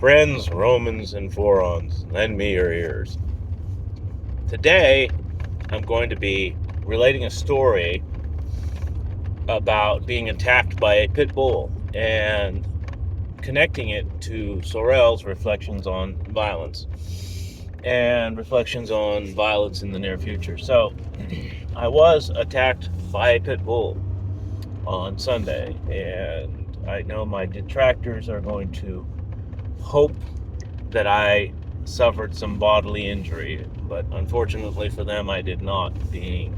Friends, Romans, and Forons, lend me your ears. Today, I'm going to be relating a story about being attacked by a pit bull and connecting it to Sorel's reflections on violence and reflections on violence in the near future. So, I was attacked by a pit bull on Sunday, and I know my detractors are going to hope that I suffered some bodily injury, but unfortunately for them, I did not, being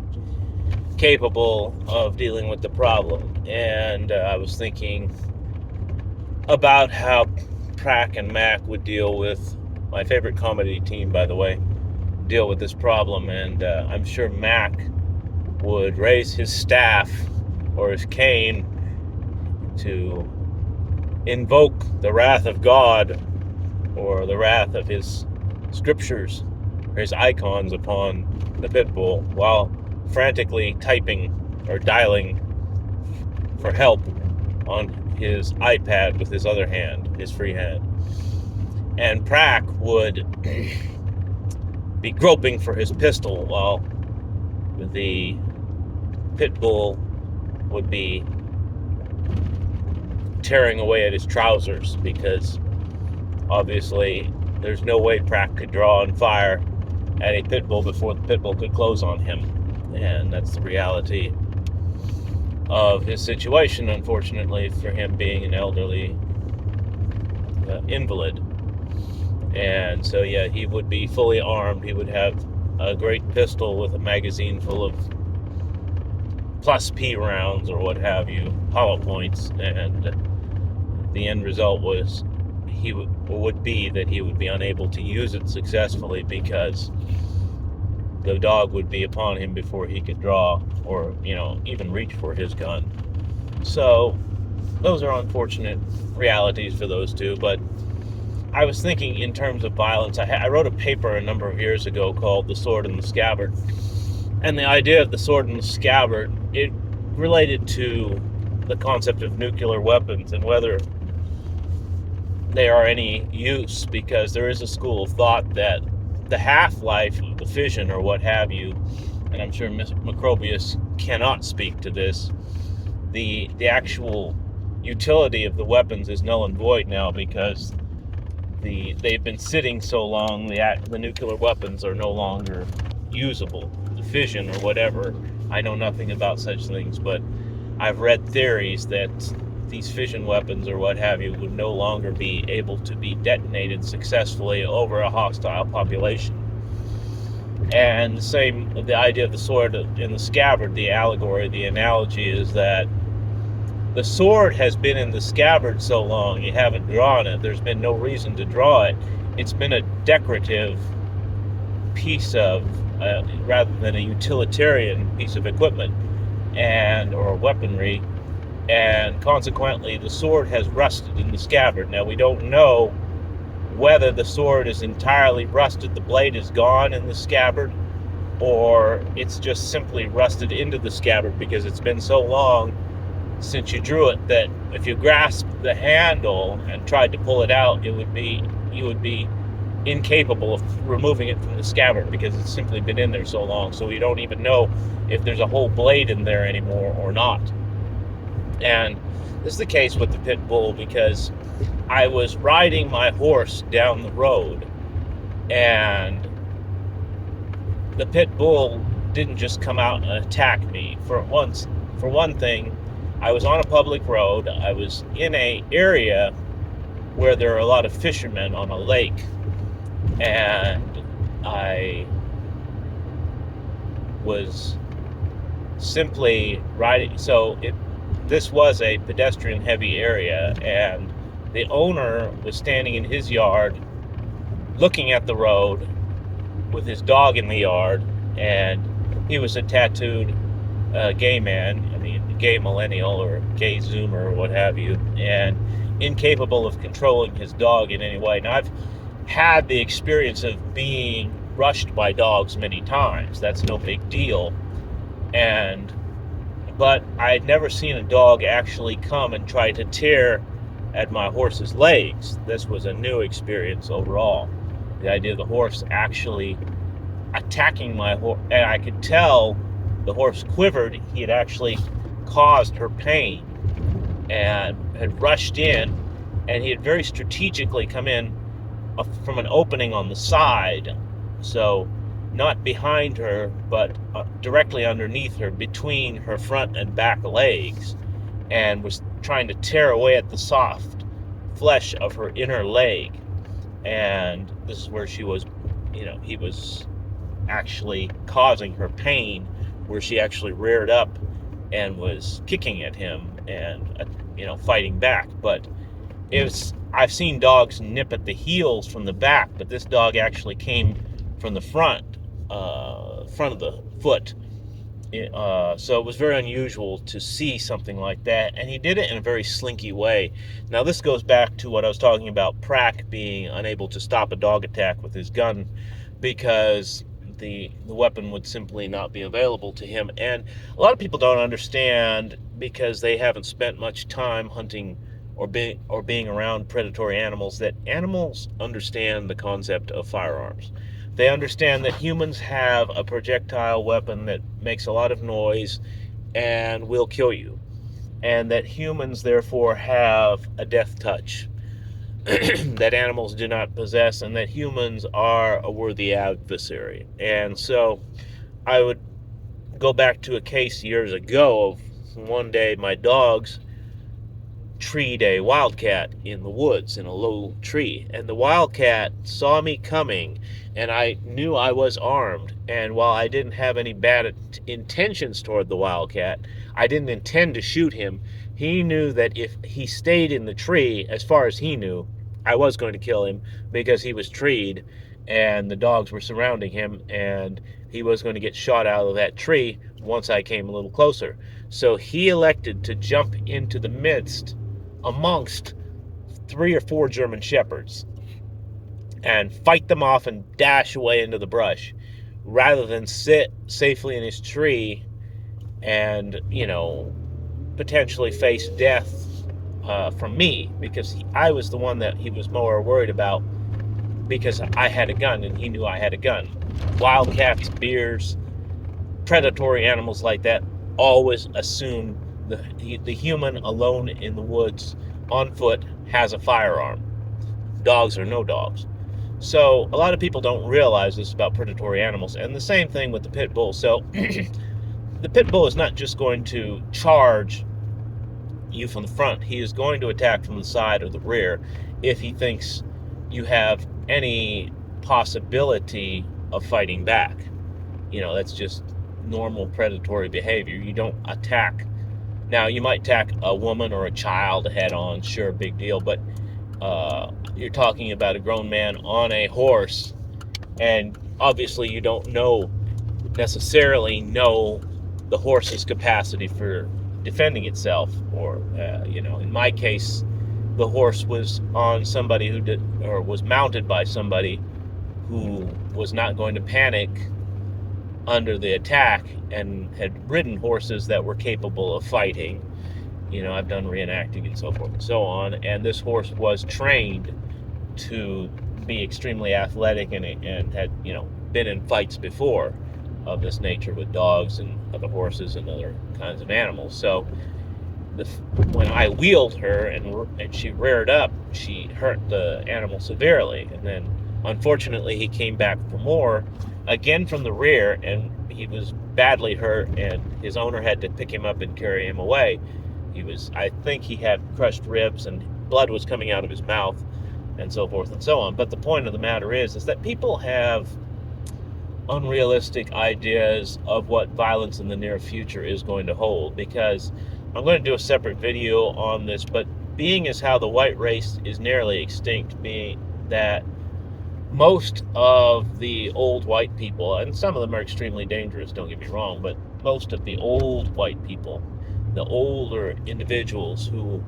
capable of dealing with the problem. And I was thinking about how Breck and Mac would deal with, my favorite comedy team, by the way, deal with this problem. And I'm sure Mac would raise his staff or his cane to invoke the wrath of God or the wrath of his scriptures or his icons upon the pit bull while frantically typing or dialing for help on his iPad with his other hand, his free hand. And Breck would be groping for his pistol while the pit bull would be tearing away at his trousers, because obviously there's no way Breck could draw and fire at a pit bull before the pit bull could close on him. And that's the reality of his situation, unfortunately, for him being an elderly invalid. And so, yeah, he would be fully armed. He would have a great pistol with a magazine full of plus P rounds or what have you, hollow points, and the end result was would be that he would be unable to use it successfully because the dog would be upon him before he could draw or, even reach for his gun. So those are unfortunate realities for those two. But I was thinking in terms of violence. I wrote a paper a number of years ago called The Sword and the Scabbard. And the idea of the sword and the scabbard, it related to the concept of nuclear weapons and whether they are any use, because there is a school of thought that the half-life of the fission or what have you, and I'm sure Macrobius cannot speak to this, the actual utility of the weapons is null and void now, because they've been sitting so long, the nuclear weapons are no longer usable. The fission or whatever, I know nothing about such things, but I've read theories that these fission weapons or what have you would no longer be able to be detonated successfully over a hostile population. And the idea of the sword and the scabbard, the allegory, the analogy is that the sword has been in the scabbard so long you haven't drawn it. There's been no reason to draw it. It's been a decorative piece of, rather than a utilitarian piece of equipment or weaponry. And consequently, the sword has rusted in the scabbard. Now, we don't know whether the sword is entirely rusted, the blade is gone in the scabbard, or it's just simply rusted into the scabbard because it's been so long since you drew it that if you grasp the handle and tried to pull it out, you would be incapable of removing it from the scabbard because it's simply been in there so long. So we don't even know if there's a whole blade in there anymore or not. And this is the case with the pit bull, because I was riding my horse down the road, and the pit bull didn't just come out and attack me. For one thing, I was on a public road. I was in an area where there are a lot of fishermen on a lake, and I was simply riding. So this was a pedestrian-heavy area, and the owner was standing in his yard looking at the road with his dog in the yard, and he was a tattooed gay man, gay millennial or gay zoomer or what have you, and incapable of controlling his dog in any way. Now, I've had the experience of being rushed by dogs many times. That's no big deal. But I had never seen a dog actually come and try to tear at my horse's legs. This was a new experience overall. The idea of the horse actually attacking my horse, and I could tell the horse quivered. He had actually caused her pain and had rushed in, and he had very strategically come in from an opening on the side, so not behind her, but directly underneath her, between her front and back legs, and was trying to tear away at the soft flesh of her inner leg. And this is where she was, he was actually causing her pain, where she actually reared up and was kicking at him and fighting back. But I've seen dogs nip at the heels from the back, but this dog actually came from the front of the foot. So it was very unusual to see something like that, and he did it in a very slinky way. Now this goes back to what I was talking about, Breck being unable to stop a dog attack with his gun because the weapon would simply not be available to him. And a lot of people don't understand, because they haven't spent much time hunting or being around predatory animals, that animals understand the concept of firearms. They understand that humans have a projectile weapon that makes a lot of noise and will kill you, and that humans therefore have a death touch that animals do not possess, and that humans are a worthy adversary. And so I would go back to a case years ago of one day my dogs treed a wildcat in the woods in a low tree, and the wildcat saw me coming, and I knew I was armed. And while I didn't have any bad intentions toward the wildcat, I didn't intend to shoot him. He knew that if he stayed in the tree, as far as he knew, I was going to kill him, because he was treed and the dogs were surrounding him, and he was going to get shot out of that tree once I came a little closer. So he elected to jump into the midst amongst 3 or 4 German shepherds and fight them off and dash away into the brush, rather than sit safely in his tree and potentially face death from me, because I was the one that he was more worried about, because I had a gun and he knew I had a gun. Wildcats, bears, predatory animals like that always assume the human alone in the woods on foot has a firearm. Dogs or no dogs. So a lot of people don't realize this about predatory animals, and the same thing with the pit bull. So the pit bull is not just going to charge you from the front. He is going to attack from the side or the rear if he thinks you have any possibility of fighting back. That's just normal predatory behavior. You don't attack. Now, you might attack a woman or a child head on, sure, big deal, but you're talking about a grown man on a horse, and obviously you don't necessarily know the horse's capacity for defending itself, or in my case, the horse was on somebody was mounted by somebody who was not going to panic under the attack, and had ridden horses that were capable of fighting. I've done reenacting and so forth and so on, and this horse was trained to be extremely athletic, and had been in fights before of this nature with dogs and other horses and other kinds of animals. So when I wheeled her and she reared up, she hurt the animal severely, and then unfortunately he came back for more, again from the rear, and he was badly hurt, and his owner had to pick him up and carry him away. I think he had crushed ribs, and blood was coming out of his mouth, and so forth and so on. But the point of the matter is that people have unrealistic ideas of what violence in the near future is going to hold, because I'm going to do a separate video on this, but being as how the white race is nearly extinct, being that most of the old white people, and some of them are extremely dangerous, don't get me wrong, but most of the old white people, the older individuals who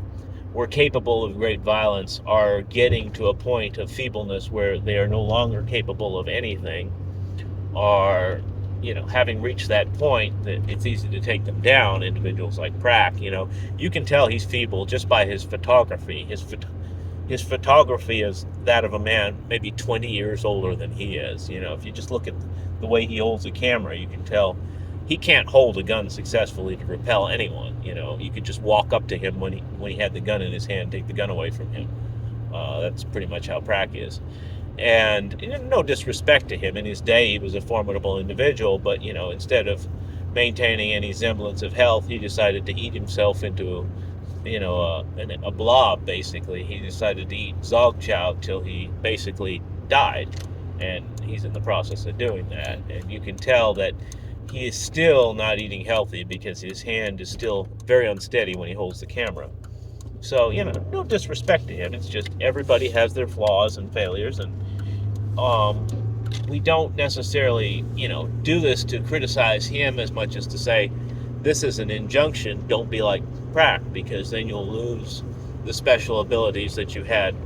were capable of great violence, are getting to a point of feebleness where they are no longer capable of anything, are having reached that point, that it's easy to take them down. Individuals like Breck, you can tell he's feeble just by his photography. His photography is that of a man maybe 20 years older than he is. If you just look at the way he holds a camera, you can tell he can't hold a gun successfully to repel anyone. You could just walk up to him when he had the gun in his hand, take the gun away from him. That's pretty much how Breck is. And no disrespect to him. In his day, he was a formidable individual, but, instead of maintaining any semblance of health, he decided to eat himself into, a blob, basically. He decided to eat zog chow till he basically died. And he's in the process of doing that. And you can tell that he is still not eating healthy because his hand is still very unsteady when he holds the camera. So, no disrespect to him. It's just everybody has their flaws and failures, and we don't necessarily, do this to criticize him as much as to say, this is an injunction, don't be like Breck, because then you'll lose the special abilities that you had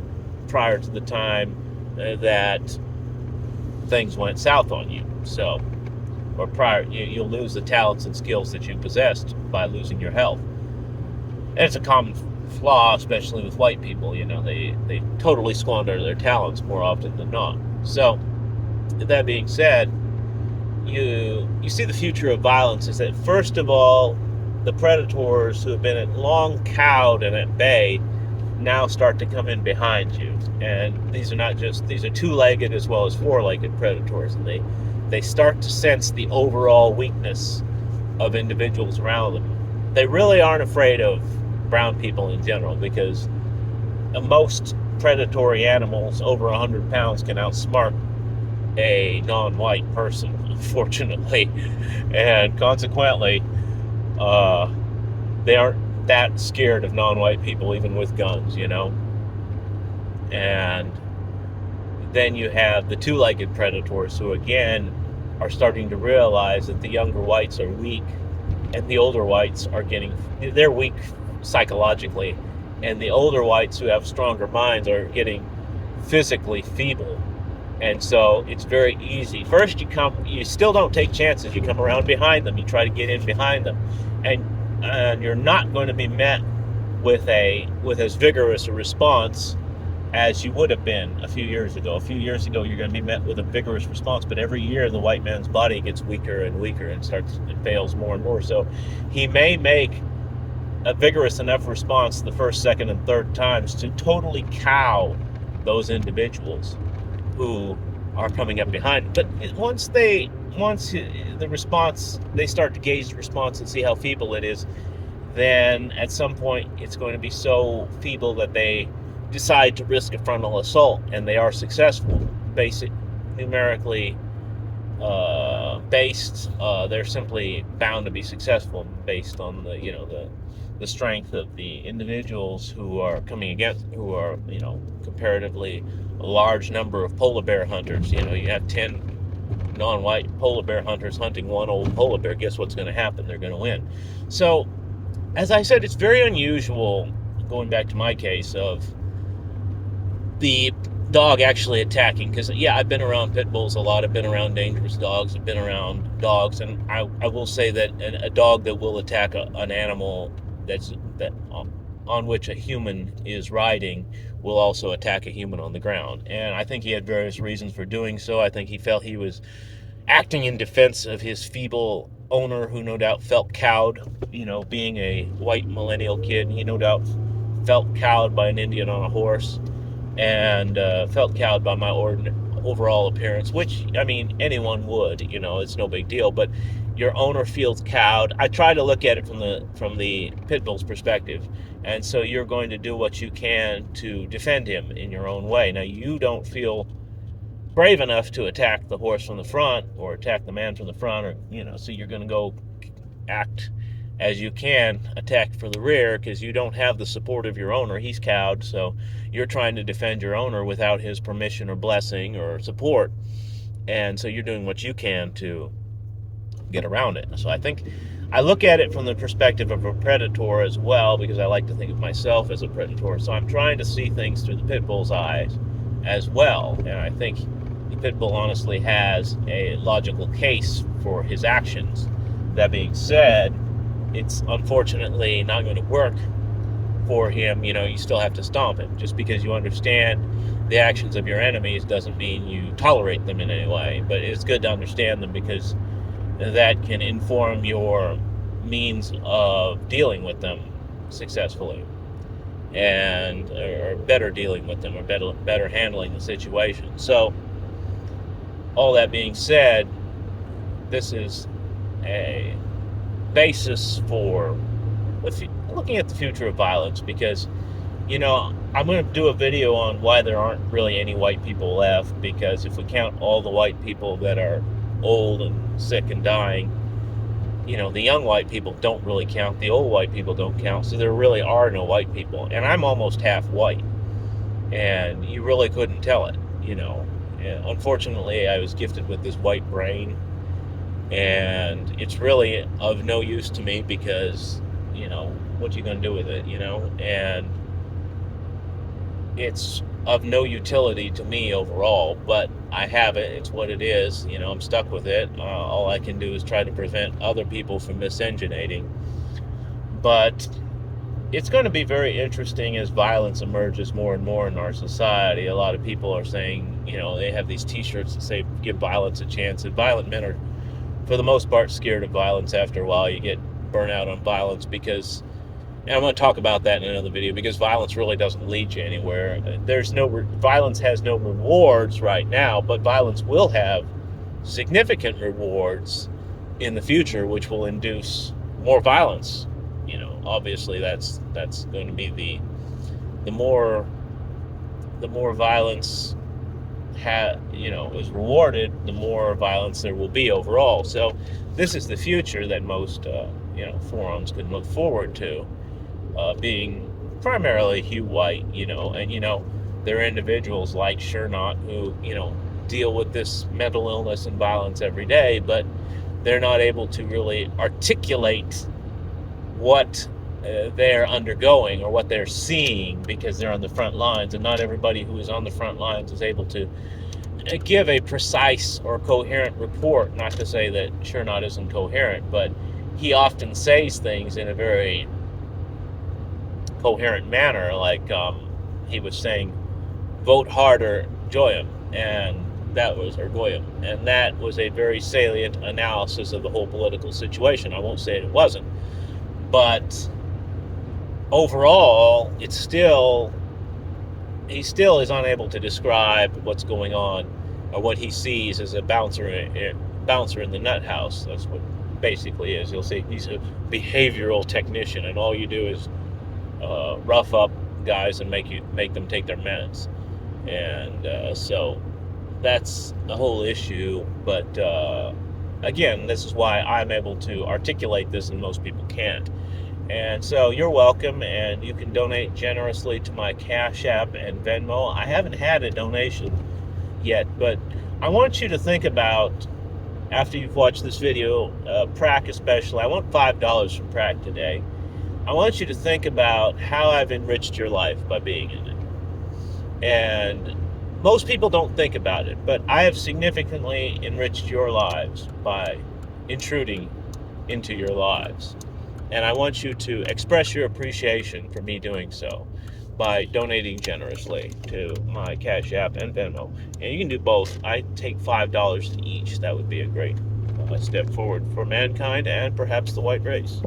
prior to the time that things went south on you. So, or prior, you'll lose the talents and skills that you possessed by losing your health. And it's a common flaw, especially with white people. They totally squander their talents more often than not. So, that being said, you see the future of violence is that, first of all, the predators who have been long cowed and at bay now start to come in behind you. And these are two-legged as well as four-legged predators, and they start to sense the overall weakness of individuals around them. They really aren't afraid of brown people in general, because most predatory animals over 100 pounds can outsmart a non-white person, unfortunately, and consequently they aren't that scared of non-white people, even with guns. And then you have the two-legged predators, who again are starting to realize that the younger whites are weak and the older whites they're weak psychologically, and the older whites who have stronger minds are getting physically feeble. And so it's very easy. First, you still don't take chances. You come around behind them. You try to get in behind them, and you're not going to be met with as vigorous a response as you would have been a few years ago. A few years ago, you're going to be met with a vigorous response, but every year the white man's body gets weaker and weaker and fails more and more. So he may make a vigorous enough response the first, second, and third times to totally cow those individuals who are coming up behind. But once the response, they start to gauge the response and see how feeble it is, then at some point it's going to be so feeble that they decide to risk a frontal assault, and they are successful. Numerically based, they're simply bound to be successful based on the strength of the individuals who are coming against, who are comparatively a large number of polar bear hunters. You have 10 non-white polar bear hunters hunting one old polar bear. Guess what's going to happen? They're going to win. So, as I said, it's very unusual, going back to my case, of the dog actually attacking, because I've been around pit bulls a lot. I've been around dangerous dogs. I've been around dogs, and I will say that a dog that will attack an animal on which a human is riding will also attack a human on the ground. And I think he had various reasons for doing so. I think he felt he was acting in defense of his feeble owner, who no doubt felt cowed. Being a white millennial kid, he no doubt felt cowed by an Indian on a horse, and felt cowed by my overall appearance, which, anyone would. It's no big deal. But your owner feels cowed. I try to look at it from the pit bull's perspective, and so you're going to do what you can to defend him in your own way. Now, you don't feel brave enough to attack the horse from the front or attack the man from the front, or so you're going to go act as you can, attack for the rear, because you don't have the support of your owner. He's cowed, so you're trying to defend your owner without his permission or blessing or support, and so you're doing what you can to get around it. So I think I look at it from the perspective of a predator as well, because I like to think of myself as a predator. So I'm trying to see things through the pit bull's eyes as well. And I think pitbull honestly has a logical case for his actions. That being said, it's unfortunately not going to work for him. You still have to stomp him. Just because you understand the actions of your enemies doesn't mean you tolerate them in any way. But it's good to understand them, because that can inform your means of dealing with them successfully, and or better dealing with them, or better handling the situation. So, all that being said, this is a basis for looking at the future of violence, because I'm going to do a video on why there aren't really any white people left, because if we count all the white people that are old and sick and dying, the young white people don't really count, the old white people don't count, so there really are no white people. And I'm almost half white, and you really couldn't tell it. And unfortunately, I was gifted with this white brain, and it's really of no use to me, because what you going to do with it? And it's of no utility to me overall, but I have it. It's what it is. I'm stuck with it. All I can do is try to prevent other people from miscegenating. But it's going to be very interesting as violence emerges more and more in our society. A lot of people are saying, they have these t-shirts that say, give violence a chance. And violent men are, for the most part, scared of violence. After a while, you get burnt out on violence, because, and I'm going to talk about that in another video, because violence really doesn't lead you anywhere. Violence has no rewards right now, but violence will have significant rewards in the future, which will induce more violence. Obviously that's going to be the more violence is rewarded, the more violence there will be overall. So this is the future that most forums can look forward to, being primarily Hugh White, and there are individuals like Shernot who deal with this mental illness and violence every day, but they're not able to really articulate what they're undergoing or what they're seeing, because they're on the front lines, and not everybody who is on the front lines is able to give a precise or coherent report. Not to say that Shernot isn't coherent, but he often says things in a very coherent manner, like he was saying, vote harder, Goyim, and that was a very salient analysis of the whole political situation. I won't say it wasn't, but overall, he still is unable to describe what's going on, or what he sees as a bouncer in the nut house. That's what basically is. He'll say he's a behavioral technician, and all you do is rough up guys and make them take their meds. And so that's the whole issue. But again, this is why I'm able to articulate this and most people can't. And so you're welcome, and you can donate generously to my Cash App and Venmo. I haven't had a donation yet, but I want you to think about, after you've watched this video, Prac especially, I want $5 from Prac today. I want you to think about how I've enriched your life by being in it. And most people don't think about it, but I have significantly enriched your lives by intruding into your lives. And I want you to express your appreciation for me doing so by donating generously to my Cash App and Venmo. And you can do both. I take $5 each. That would be a great step forward for mankind and perhaps the white race.